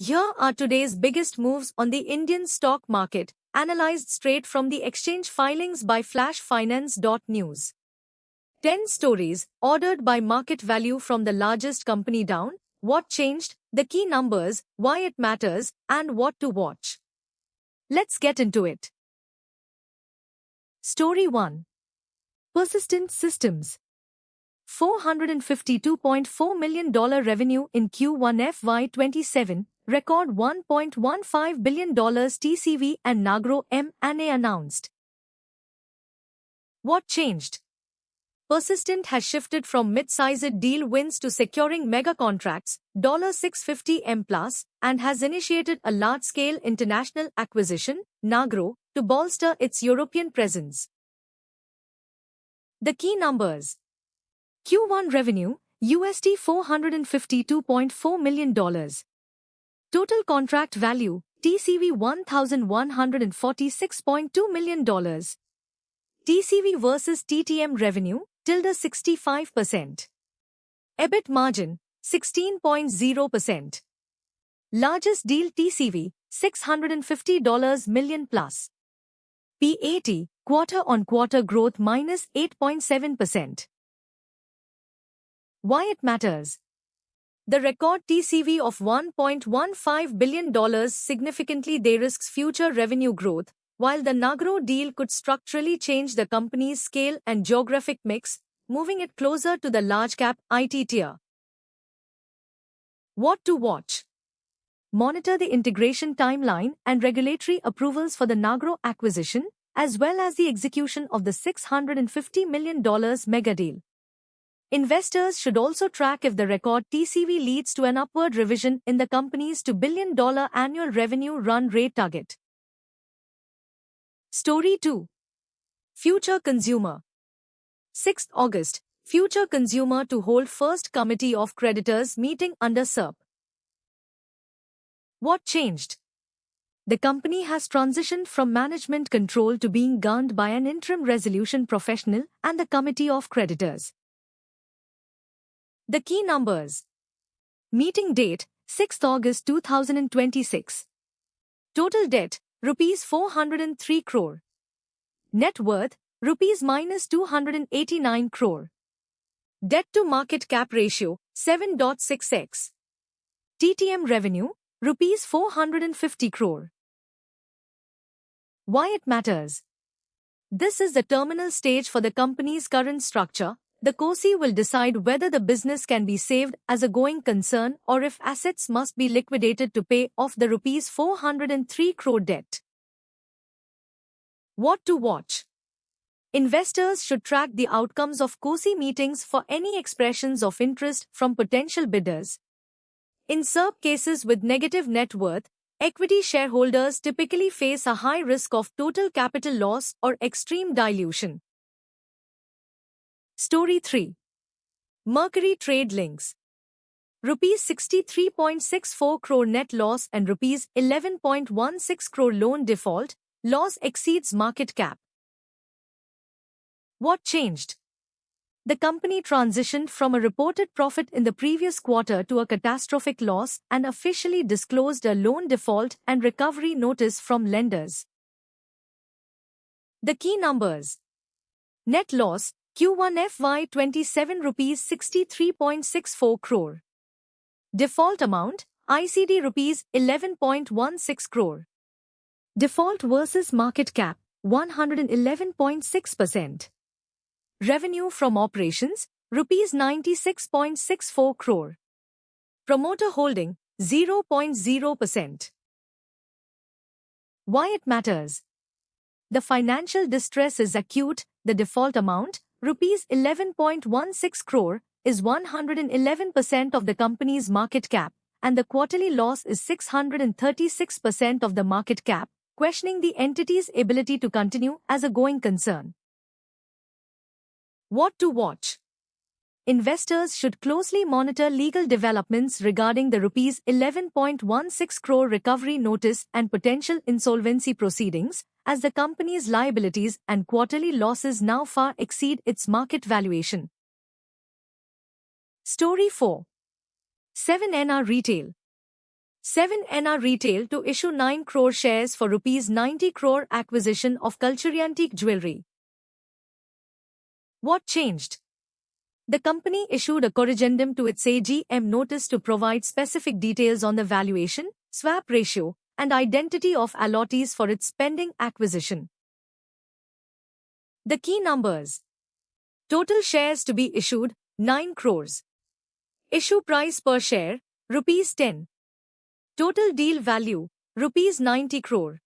Here are today's biggest moves on the Indian stock market, analyzed straight from the exchange filings by flashfinance.news. 10 stories, ordered by market value from the largest company down, what changed, the key numbers, why it matters, and what to watch. Let's get into it. Story 1. Persistent Systems. $452.4 million revenue in Q1 FY27, record $1.15 billion TCV and Nagro M&A announced. What changed? Persistent has shifted from mid-sized deal wins to securing mega contracts, $650 plus, and has initiated a large-scale international acquisition, Nagro, to bolster its European presence. The key numbers. Q1 revenue, $452.4 million. Total contract value, TCV $1,146.2 million. TCV versus TTM revenue, ~65%. EBIT margin, 16.0%. Largest deal TCV, $650 million plus. PAT, quarter-on-quarter growth -8.7%. Why it matters? The record TCV of $1.15 billion significantly de-risks future revenue growth, while the Nagro deal could structurally change the company's scale and geographic mix, moving it closer to the large-cap IT tier. What to watch? Monitor the integration timeline and regulatory approvals for the Nagro acquisition, as well as the execution of the $650 million mega deal. Investors should also track if the record TCV leads to an upward revision in the company's $2 billion annual revenue run rate target. Story 2. Future Consumer. 6th August, Future Consumer to hold first Committee of Creditors meeting under SERP. What changed? The company has transitioned from management control to being governed by an interim resolution professional and the Committee of Creditors. The key numbers. Meeting date, 6th August 2026. Total debt, Rs 403 crore. Net worth, Rs -289 crore. Debt to market cap ratio, 7.6x. TTM revenue, Rs 450 crore. Why it matters? This is the terminal stage for the company's current structure. The COSI will decide whether the business can be saved as a going concern or if assets must be liquidated to pay off the Rs 403 crore debt. What to watch? Investors should track the outcomes of COSI meetings for any expressions of interest from potential bidders. In SERP cases with negative net worth, equity shareholders typically face a high risk of total capital loss or extreme dilution. Story 3. Mercury Trade Links. Rs 63.64 crore net loss and Rs 11.16 crore loan default, loss exceeds market cap. What changed? The company transitioned from a reported profit in the previous quarter to a catastrophic loss and officially disclosed a loan default and recovery notice from lenders. The key numbers. Net loss, Q1 FY27 Rs 63.64 crore. Default amount, ICD Rs 11.16 crore. Default versus market cap, 111.6%. Revenue from operations, Rs 96.64 crore. Promoter holding, 0.0%. Why it matters? The financial distress is acute, the default amount, Rs 11.16 crore, is 111% of the company's market cap, and the quarterly loss is 636% of the market cap, questioning the entity's ability to continue as a going concern. What to watch? Investors should closely monitor legal developments regarding the Rs 11.16 crore recovery notice and potential insolvency proceedings, as the company's liabilities and quarterly losses now far exceed its market valuation. Story 4. 7NR Retail. 7NR Retail to issue 9 crore shares for rupees 90 crore acquisition of Culturantique Jewelry. What changed? The company issued a corrigendum to its AGM notice to provide specific details on the valuation, swap ratio, and identity of allottees for its pending acquisition. The key numbers. Total shares to be issued, 9 crores. Issue price per share, rupees 10. Total deal value, rupees 90 crore.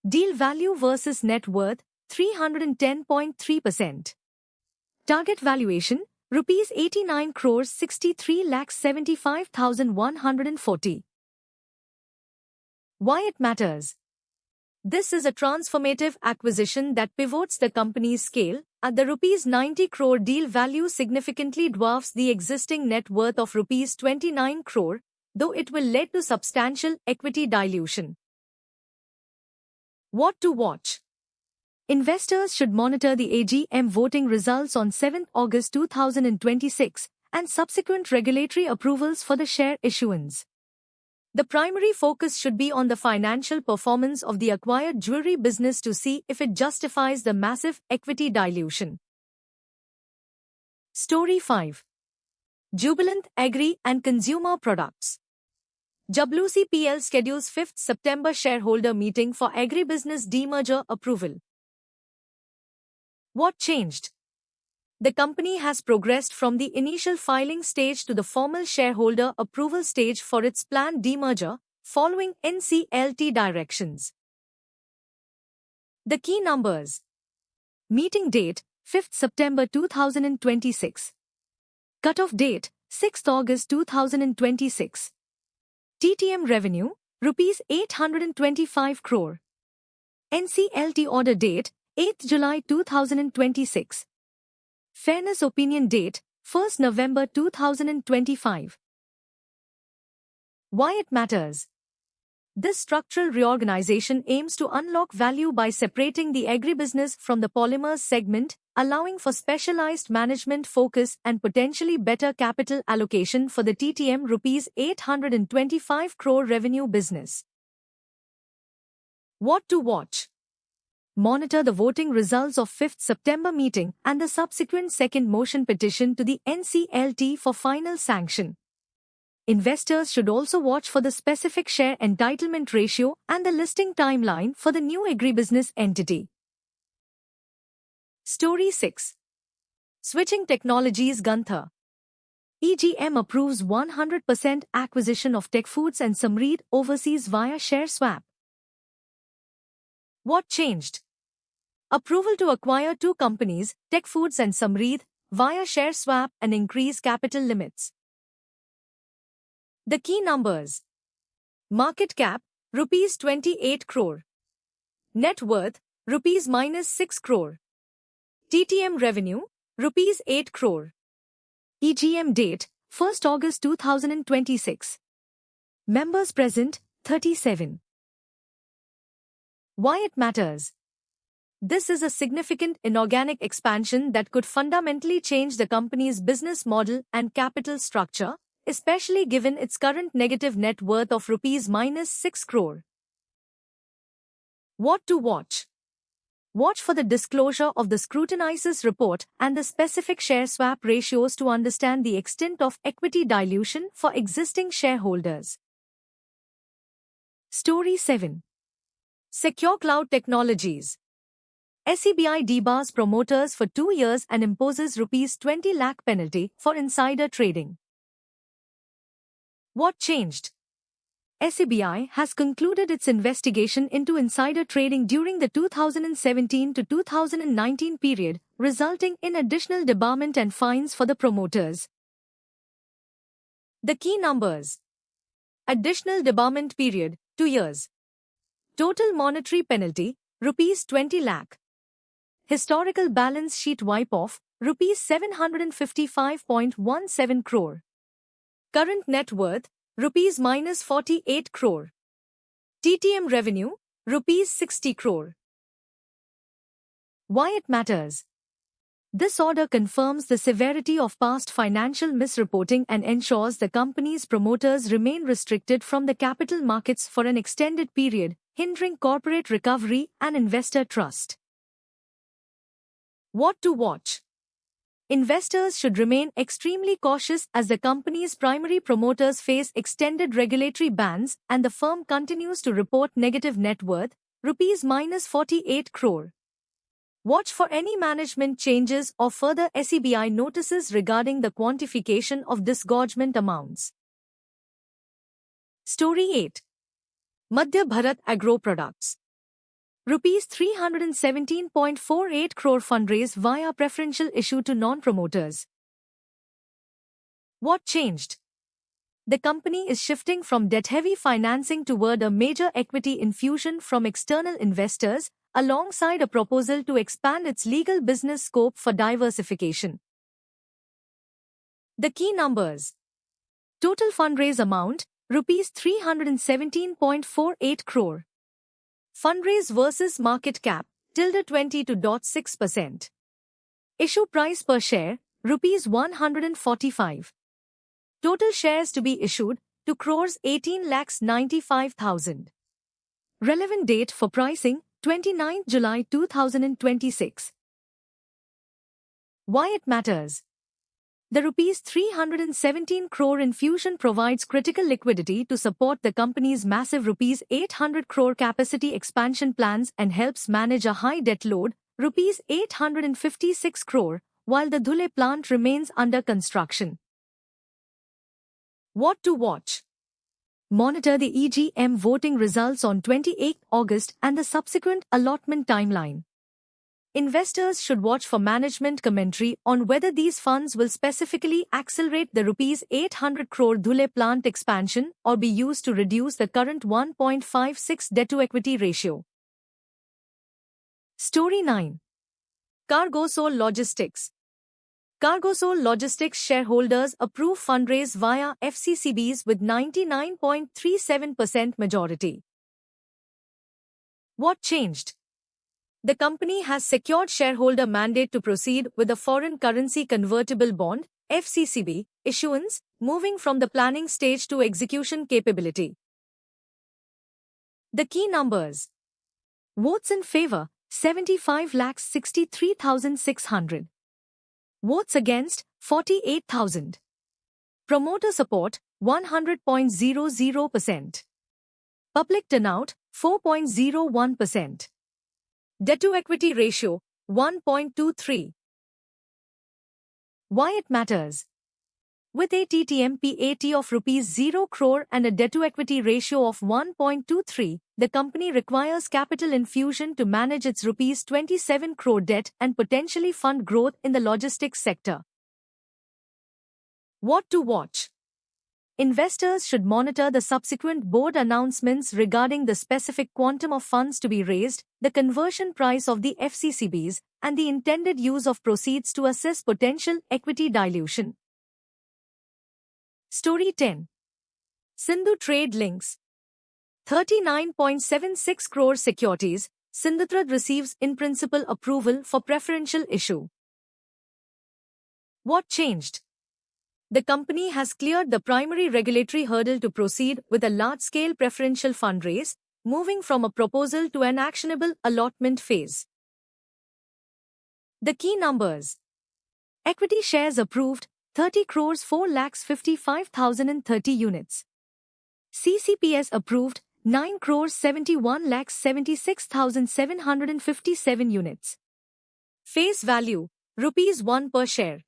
Deal value versus net worth, 310.3%. Target valuation, rupees 89 crores 63,75,140. Why it matters? This is a transformative acquisition that pivots the company's scale, and the rupees 90 crore deal value significantly dwarfs the existing net worth of rupees 29 crore, though it will lead to substantial equity dilution. What to watch? Investors should monitor the AGM voting results on 7 August 2026 and subsequent regulatory approvals for the share issuance. The primary focus should be on the financial performance of the acquired jewelry business to see if it justifies the massive equity dilution. Story 5. Jubilant Agri and Consumer Products. JBLUC PL schedules 5th September shareholder meeting for agribusiness demerger approval. What changed? The company has progressed from the initial filing stage to the formal shareholder approval stage for its planned demerger, following NCLT directions. The key numbers. Meeting date, 5th September 2026. Cutoff date, 6th August 2026. TTM revenue, rupees 825 crore. NCLT order date, 8th July 2026. Fairness opinion date, 1st November 2025. Why it matters? This structural reorganization aims to unlock value by separating the agribusiness from the polymers segment, allowing for specialized management focus and potentially better capital allocation for the TTM rupees 825 crore revenue business. What to watch? Monitor the voting results of 5th September meeting and the subsequent second motion petition to the NCLT for final sanction. Investors should also watch for the specific share entitlement ratio and the listing timeline for the new agribusiness entity. Story 6. Switching Technologies Gunther. EGM approves 100% acquisition of Tech Foods and Samreed overseas via share swap. What changed? Approval to acquire two companies, Tech Foods and Samreed, via share swap and increase capital limits. The key numbers. Market cap, rupees 28 crore. Net worth, rupees -6 crore. TTM revenue, rupees 8 crore. EGM date, 1st August 2026. Members present, 37. Why it matters? This is a significant inorganic expansion that could fundamentally change the company's business model and capital structure, especially given its current negative net worth of rupees -6 crore. What to watch? Watch for the disclosure of the scrutinizer's report and the specific share swap ratios to understand the extent of equity dilution for existing shareholders. Story 7. Secure Cloud Technologies. SEBI debars promoters for 2 years and imposes rupees 20 lakh penalty for insider trading. What changed? SEBI has concluded its investigation into insider trading during the 2017 to 2019 period, resulting in additional debarment and fines for the promoters. The key numbers. Additional debarment period, 2 years. Total monetary penalty, rupees 20 lakh. Historical balance sheet wipe-off, rupees 755.17 crore. Current net worth, rupees -48 crore. TTM revenue, rupees 60 crore. Why it matters? This order confirms the severity of past financial misreporting and ensures the company's promoters remain restricted from the capital markets for an extended period, hindering corporate recovery and investor trust. What to watch? Investors should remain extremely cautious as the company's primary promoters face extended regulatory bans and the firm continues to report negative net worth, -48 crore. Watch for any management changes or further SEBI notices regarding the quantification of disgorgement amounts. Story 8. Madhya Bharat Agro Products. Rupees 317.48 crore fundraise via preferential issue to non-promoters. What changed? The company is shifting from debt-heavy financing toward a major equity infusion from external investors, alongside a proposal to expand its legal business scope for diversification. The key numbers. Total fundraise amount, rupees 317.48 crore. Fundraise versus market cap, -22.6%. Issue price per share, rupees 145. Total shares to be issued, 2,18,95,000. Relevant date for pricing, 29 July 2026. Why it matters? The rupees 317 crore infusion provides critical liquidity to support the company's massive rupees 800 crore capacity expansion plans and helps manage a high debt load, rupees 856 crore, while the Dhule plant remains under construction. What to watch? Monitor the EGM voting results on 28 August and the subsequent allotment timeline. Investors should watch for management commentary on whether these funds will specifically accelerate the rupees 800 crore Dhule plant expansion or be used to reduce the current 1.56 debt-to-equity ratio. Story 9. Cargosol Logistics. Cargosol Logistics shareholders approve fundraise via FCCBs with 99.37% majority. What changed? The company has secured shareholder mandate to proceed with a foreign currency convertible bond, FCCB, issuance, moving from the planning stage to execution capability. The key numbers. Votes in favor, 75,63,600. Votes against, 48,000. Promoter support, 100.00%. Public turnout, 4.01%. Debt-to-equity ratio, 1.23. Why it matters? With a TTM-PAT of rupees 0 crore and a debt-to-equity ratio of 1.23, the company requires capital infusion to manage its rupees 27 crore debt and potentially fund growth in the logistics sector. What to watch? Investors should monitor the subsequent board announcements regarding the specific quantum of funds to be raised, the conversion price of the FCCBs, and the intended use of proceeds to assess potential equity dilution. Story 10. Sindhu Trade Links. 39.76 crore securities, Sindhutrade receives in-principle approval for preferential issue. What changed? The company has cleared the primary regulatory hurdle to proceed with a large-scale preferential fundraise, moving from a proposal to an actionable allotment phase. The key numbers. Equity shares approved, 30 crores 4,55,030 units. CCPS approved, 9 crores 71,76,757 units. Face value, rupees 1 per share.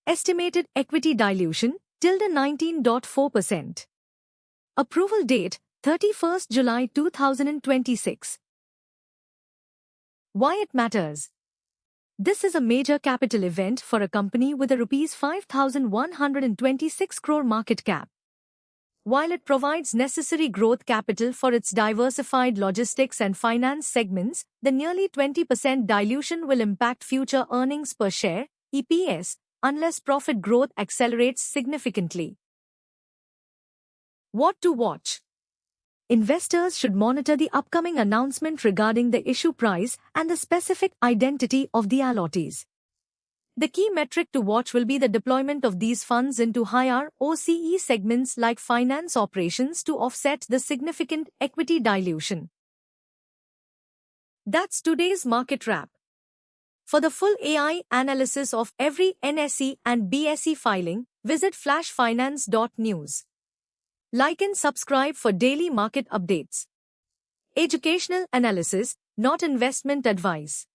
Estimated equity dilution, -19.4%. Approval date, 31st July 2026. Why it matters? This is a major capital event for a company with a rupees 5,126 crore market cap. While it provides necessary growth capital for its diversified logistics and finance segments, the nearly 20% dilution will impact future earnings per share, EPS, unless profit growth accelerates significantly. What to watch? Investors should monitor the upcoming announcement regarding the issue price and the specific identity of the allottees. The key metric to watch will be the deployment of these funds into higher ROCE segments like finance operations to offset the significant equity dilution. That's today's market wrap. For the full AI analysis of every NSE and BSE filing, visit flashfinance.news. Like and subscribe for daily market updates. Educational analysis, not investment advice.